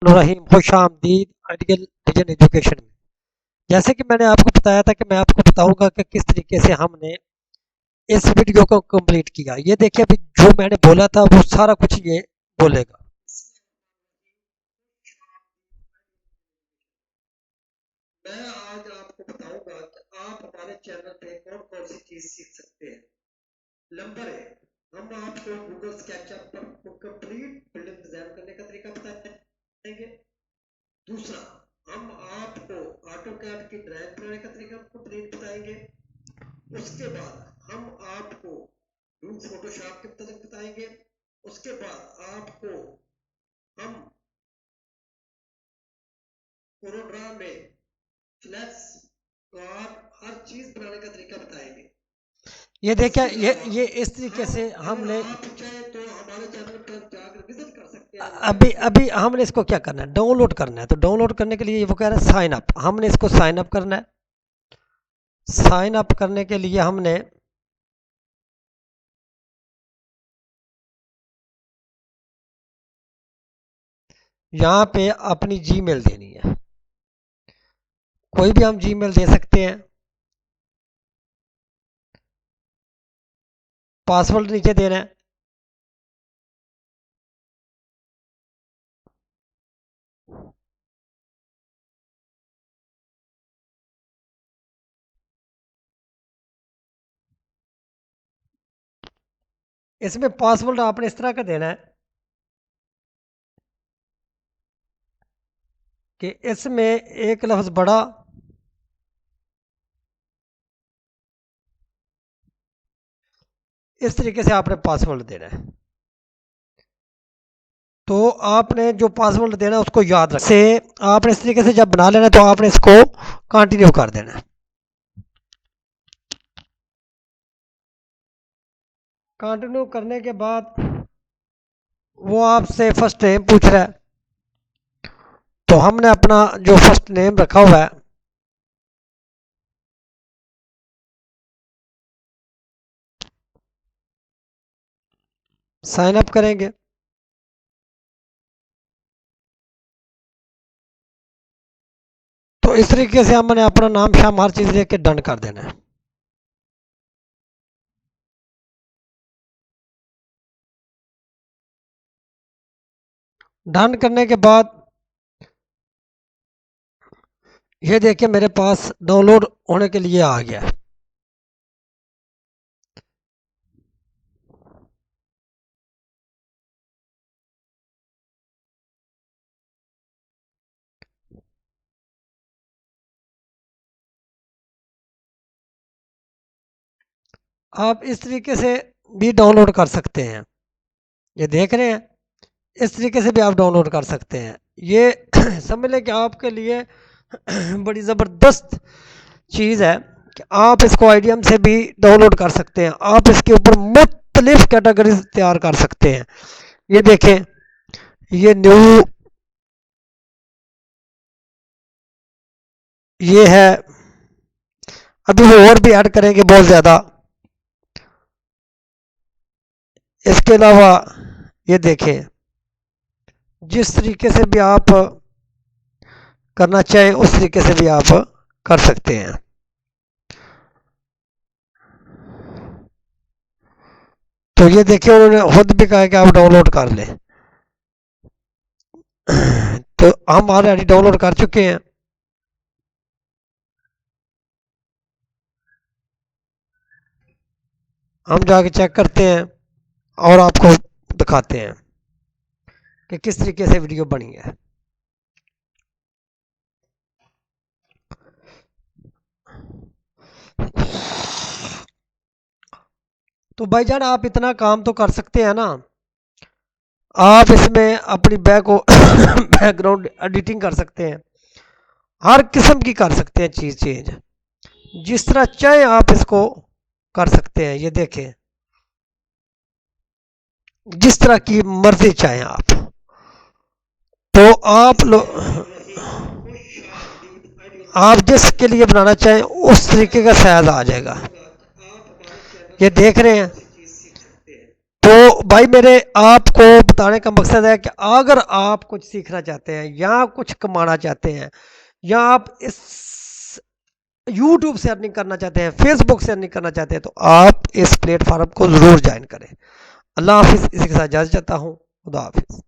रहीम खुश आमदीद ideal vision education में। जैसे कि मैंने आपको बताया था कि मैं आपको बताऊंगा कि किस तरीके से हमने इस वीडियो को कंप्लीट किया। ये देखिए अभी जो मैंने बोला था वो सारा कुछ ये बोलेगा। मैं आज आपको बताऊंगा कि आप हमारे चैनल पे कौन कौन सी चीज सीख सकते हैं। नंबर एक, हम आपको गूगल स्केचअप पर कंप्लीट बिल्डिंग डिजाइन करने का तरीका बताएंगे। दूसरा, हम आपको ऑटो कैड की ड्राइंग बनाने का तरीका कंप्लीट बताएंगे। उसके बाद हम आपको फोटोशॉप के मतलब बताएंगे। उसके बाद आपको हम कोरोड्रा में फ्लैक्स कार्ड हर चीज बनाने का तरीका बताएंगे। ये देखिए ये इस तरीके से हमने आप चाहे तो हमारे चैनल पर जाकर विजिट कर सकते हैं। अभी अभी हमने इसको क्या करना है, डाउनलोड करना है। तो डाउनलोड करने के लिए वो कह रहा है साइन अप, हमने इसको साइन अप करना है। साइन अप करने के लिए हमने यहाँ पे अपनी जीमेल देनी है। कोई भी हम जीमेल दे सकते हैं। पासवर्ड नीचे देना है। इसमें पासवर्ड आपने इस तरह का देना है कि इसमें एक लफ्ज़ बड़ा, इस तरीके से आपने पासवर्ड देना है। तो आपने जो पासवर्ड देना है उसको याद रख से आपने इस तरीके से जब बना लेना है तो आपने इसको कंटिन्यू कर देना है। कंटिन्यू करने के बाद वो आपसे फर्स्ट नेम पूछ रहा है। तो हमने अपना जो फर्स्ट नेम रखा हुआ है साइन अप करेंगे। तो इस तरीके से हमने अपना नाम शाम हर चीज़ लेके डन कर देना है। डन करने के बाद ये देखिए मेरे पास डाउनलोड होने के लिए आ गया। आप इस तरीके से भी डाउनलोड कर सकते हैं। ये देख रहे हैं, इस तरीके से भी आप डाउनलोड कर सकते हैं। ये समझ लें कि आपके लिए बड़ी ज़बरदस्त चीज़ है कि आप इसको आईडीएम से भी डाउनलोड कर सकते हैं। आप इसके ऊपर मुख्तलिफ कैटेगरीज तैयार कर सकते हैं। ये देखें, ये न्यू, ये है, अभी वो और भी ऐड करेंगे बहुत ज़्यादा। इसके अलावा ये देखें, जिस तरीके से भी आप करना चाहें उस तरीके से भी आप कर सकते हैं। तो ये देखिए उन्होंने खुद भी कहा कि आप डाउनलोड कर लें। तो हम ऑलरेडी डाउनलोड कर चुके हैं। हम जाके चेक करते हैं और आपको दिखाते हैं कि किस तरीके से वीडियो बनी है। तो भाईजान आप इतना काम तो कर सकते हैं ना। आप इसमें अपनी बैकग्राउंड एडिटिंग कर सकते हैं, हर किस्म की कर सकते हैं चीज़ चेंज, जिस तरह चाहे आप इसको कर सकते हैं। ये देखें, जिस तरह की मर्जी चाहें आप। तो आप जिसके लिए बनाना चाहें उस तरीके का साइज आ जाएगा। ये देख रहे हैं। तो भाई मेरे आपको बताने का मकसद है कि अगर आप कुछ सीखना चाहते हैं या कुछ कमाना चाहते हैं या आप इस यूट्यूब से अर्निंग करना चाहते हैं, फेसबुक से अर्निंग करना चाहते हैं, तो आप इस प्लेटफॉर्म को ज़रूर ज्वाइन करें। अल्लाह हाफिज़। इसी के साथ इजाज़त चाहता हूँ। खुदा हाफिज़।